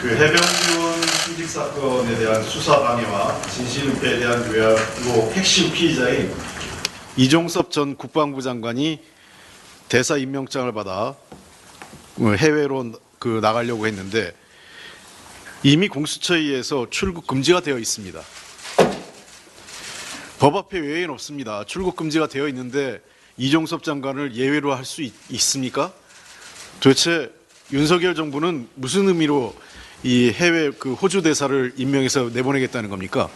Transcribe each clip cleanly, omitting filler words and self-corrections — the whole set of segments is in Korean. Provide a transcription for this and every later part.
그 해병대원 순직 사건에 대한 수사 방해와 진실은폐에 대한 의혹 핵심 피의자인 이종섭 전 국방부 장관이 대사 임명장을 받아 해외로 나가려고 했는데 이미 공수처에 의해서 출국 금지가 되어 있습니다. 법 앞에 외에는 없습니다. 출국 금지가 되어 있는데 이종섭 장관을 예외로 할 수 있습니까? 도대체 윤석열 정부는 무슨 의미로 이 해외 호주 대사를 임명해서 내보내겠다는 겁니까?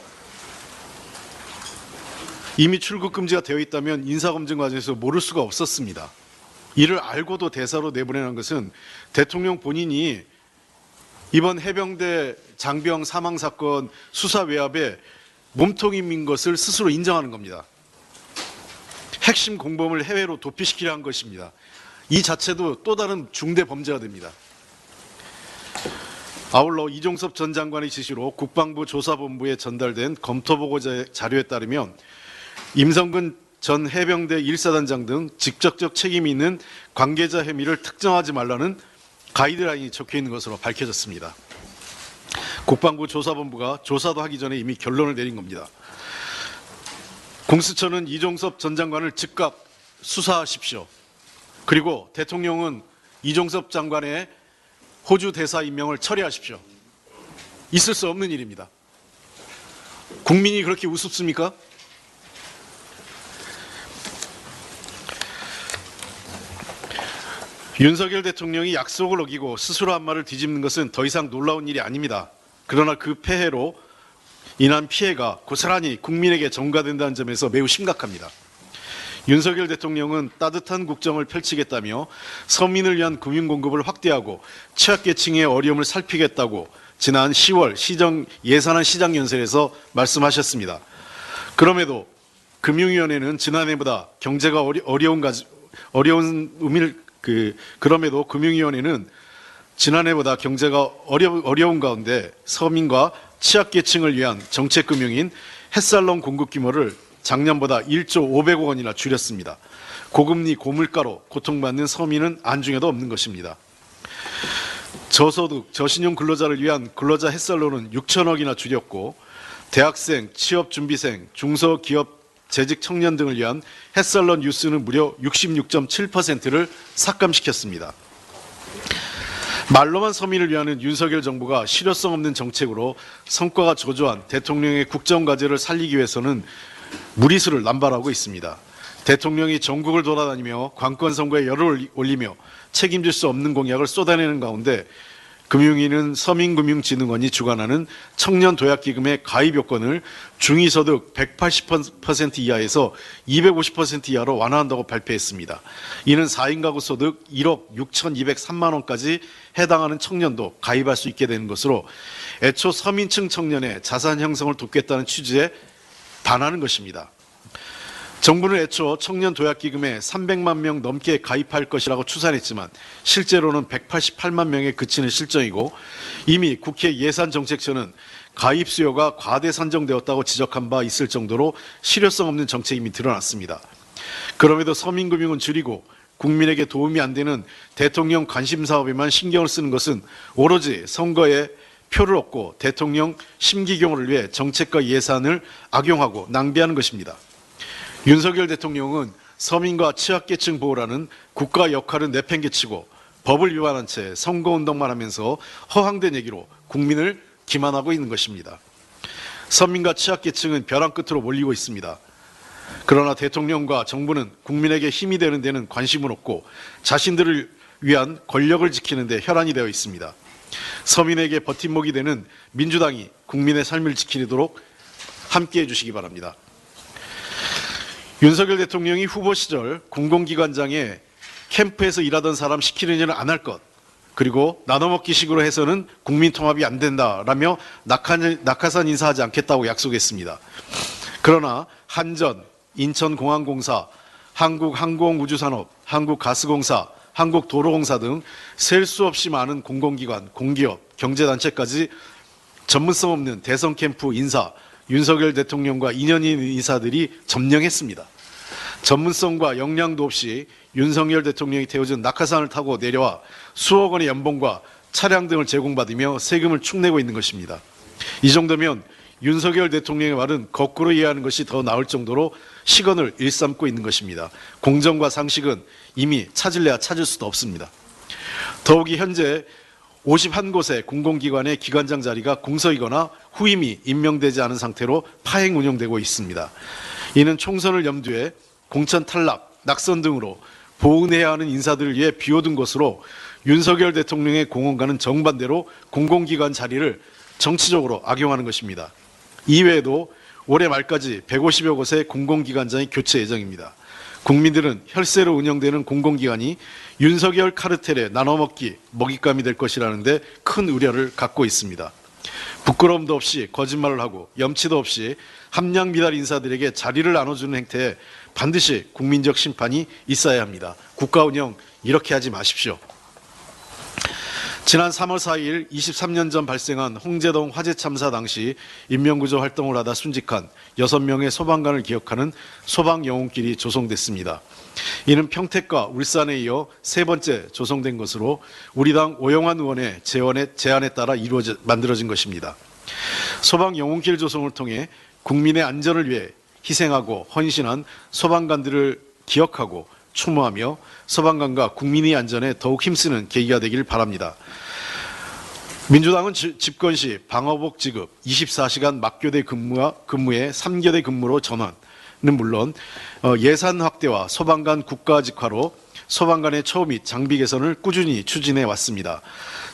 이미 출국 금지가 되어 있다면 인사검증 과정에서 모를 수가 없었습니다. 이를 알고도 대사로 내보내는 것은 대통령 본인이 이번 해병대 장병 사망 사건 수사 외압에 몸통인 것을 스스로 인정하는 겁니다. 핵심 공범을 해외로 도피시키려 한 것입니다. 이 자체도 또 다른 중대 범죄가 됩니다. 아울러 이종섭 전 장관의 지시로 국방부 조사본부에 전달된 검토보고 자료에 따르면 임성근 전 해병대 1사단장 등 직접적 책임이 있는 관계자 혐의를 특정하지 말라는 가이드라인이 적혀 있는 것으로 밝혀졌습니다. 국방부 조사본부가 조사도 하기 전에 이미 결론을 내린 겁니다. 공수처는 이종섭 전 장관을 즉각 수사하십시오. 그리고 대통령은 이종섭 장관의 호주 대사 임명을 철회하십시오. 있을 수 없는 일입니다. 국민이 그렇게 우습습니까? 윤석열 대통령이 약속을 어기고 스스로 한 말을 뒤집는 것은 더 이상 놀라운 일이 아닙니다. 그러나 그 폐해로 인한 피해가 고스란히 국민에게 전가된다는 점에서 매우 심각합니다. 윤석열 대통령은 따뜻한 국정을 펼치겠다며 서민을 위한 금융 공급을 확대하고 취약계층의 어려움을 살피겠다고 지난 10월 예산안 시장연설에서 말씀하셨습니다. 그럼에도 금융위원회는 지난해보다 경제가 그럼에도 금융위원회는 지난해보다 경제가 어려운 가운데 서민과 취약계층을 위한 정책금융인 햇살론 공급 규모를 작년보다 1조 500억 원이나 줄였습니다. 고금리, 고물가로 고통받는 서민은 안중에도 없는 것입니다. 저소득, 저신용 근로자를 위한 근로자 햇살론은 6천억이나 줄였고 대학생, 취업준비생, 중소기업 재직 청년 등을 위한 햇살론 뉴스는 무려 66.7%를 삭감시켰습니다. 말로만 서민을 위하는 윤석열 정부가 실효성 없는 정책으로 성과가 저조한 대통령의 국정과제를 살리기 위해서는 무리수를 남발하고 있습니다. 대통령이 전국을 돌아다니며 관권 선거에 열을 올리며 책임질 수 없는 공약을 쏟아내는 가운데 금융위는 서민금융진흥원이 주관하는 청년도약기금의 가입 요건을 중위소득 180% 이하에서 250% 이하로 완화한다고 발표했습니다. 이는 4인 가구 소득 1억 6,203만 원까지 해당하는 청년도 가입할 수 있게 되는 것으로 애초 서민층 청년의 자산 형성을 돕겠다는 취지에 반하는 것입니다. 정부는 애초 청년 도약기금에 300만 명 넘게 가입할 것이라고 추산했지만 실제로는 188만 명에 그치는 실정이고 이미 국회 예산정책처는 가입 수요가 과대 산정되었다고 지적한 바 있을 정도로 실효성 없는 정책이 이미 드러났습니다. 그럼에도 서민금융은 줄이고 국민에게 도움이 안 되는 대통령 관심사업에만 신경을 쓰는 것은 오로지 선거에 표를 얻고 대통령 심기경호를 위해 정책과 예산을 악용하고 낭비하는 것입니다. 윤석열 대통령은 서민과 취약계층 보호라는 국가 역할을 내팽개치고 법을 위반한 채 선거운동만 하면서 허황된 얘기로 국민을 기만하고 있는 것입니다. 서민과 취약계층은 벼랑 끝으로 몰리고 있습니다. 그러나 대통령과 정부는 국민에게 힘이 되는 데는 관심은 없고 자신들을 위한 권력을 지키는 데 혈안이 되어 있습니다. 서민에게 버팀목이 되는 민주당이 국민의 삶을 지키도록 함께해 주시기 바랍니다. 윤석열 대통령이 후보 시절 공공기관장에 캠프에서 일하던 사람 시키는 일은 안 할 것, 그리고 나눠먹기식으로 해서는 국민 통합이 안 된다라며 낙하산 인사하지 않겠다고 약속했습니다. 그러나 한전, 인천공항공사, 한국항공우주산업, 한국가스공사, 한국도로공사 등 셀 수 없이 많은 공공기관, 공기업, 경제단체까지 전문성 없는 대선 캠프 인사, 윤석열 대통령과 인연이 있는 인사들이 점령했습니다. 전문성과 역량도 없이 윤석열 대통령이 태워준 낙하산을 타고 내려와 수억 원의 연봉과 차량 등을 제공받으며 세금을 축내고 있는 것입니다. 이 정도면 윤석열 대통령의 말은 거꾸로 이해하는 것이 더 나을 정도로 시건을 일삼고 있는 것입니다. 공정과 상식은 이미 찾을래야 찾을 수도 없습니다. 더욱이 현재 51곳의 공공기관의 기관장 자리가 공석이거나 후임이 임명되지 않은 상태로 파행 운영되고 있습니다. 이는 총선을 염두에 공천 탈락, 낙선 등으로 보은해야 하는 인사들을 위해 비워둔 것으로 윤석열 대통령의 공언과는 정반대로 공공기관 자리를 정치적으로 악용하는 것입니다. 이외에도 올해 말까지 150여 곳의 공공기관장이 교체 예정입니다. 국민들은 혈세로 운영되는 공공기관이 윤석열 카르텔의 나눠먹기, 먹잇감이 될 것이라는데 큰 우려를 갖고 있습니다. 부끄러움도 없이 거짓말을 하고 염치도 없이 함량 미달 인사들에게 자리를 나눠주는 행태에 반드시 국민적 심판이 있어야 합니다. 국가 운영 이렇게 하지 마십시오. 지난 3월 4일 23년 전 발생한 홍제동 화재 참사 당시 인명구조 활동을 하다 순직한 6명의 소방관을 기억하는 소방영웅길이 조성됐습니다. 이는 평택과 울산에 이어 세 번째 조성된 것으로 우리 당 오영환 의원의 제안에 따라 만들어진 것입니다. 소방영웅길 조성을 통해 국민의 안전을 위해 희생하고 헌신한 소방관들을 기억하고 추모하며 소방관과 국민의 안전에 더욱 힘쓰는 계기가 되길 바랍니다. 민주당은 집권 시 방호복 지급, 24시간 막교대 근무에 3교대 근무로 전환은 물론 예산 확대와 소방관 국가직화로 소방관의 처우 및 장비 개선을 꾸준히 추진해 왔습니다.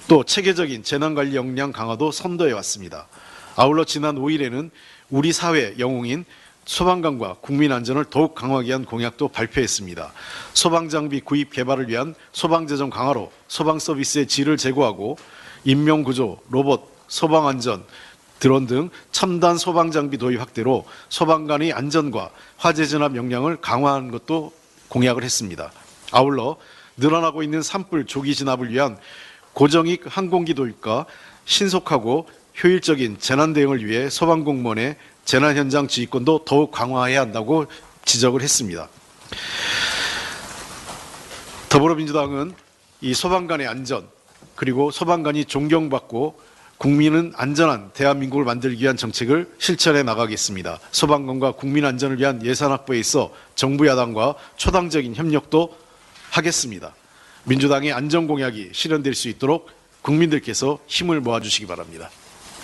또 체계적인 재난관리 역량 강화도 선도해 왔습니다. 아울러 지난 5일에는 우리 사회 영웅인 소방관과 국민 안전을 더욱 강화하기 위한 공약도 발표했습니다. 소방장비 구입 개발을 위한 소방재정 강화로 소방 서비스의 질을 제고하고 인명구조, 로봇, 소방안전, 드론 등 첨단 소방장비 도입 확대로 소방관의 안전과 화재 진압 역량을 강화하는 것도 공약을 했습니다. 아울러 늘어나고 있는 산불 조기 진압을 위한 고정익 항공기 도입과 신속하고 효율적인 재난 대응을 위해 소방공무원의 재난 현장 지휘권도 더욱 강화해야 한다고 지적을 했습니다. 더불어민주당은 이 소방관의 안전 그리고 소방관이 존경받고 국민은 안전한 대한민국을 만들기 위한 정책을 실천해 나가겠습니다. 소방관과 국민 안전을 위한 예산 확보에 있어 정부 야당과 초당적인 협력도 하겠습니다. 민주당의 안전 공약이 실현될 수 있도록 국민들께서 힘을 모아주시기 바랍니다.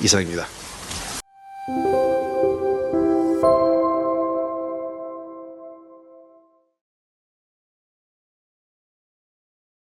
이상입니다.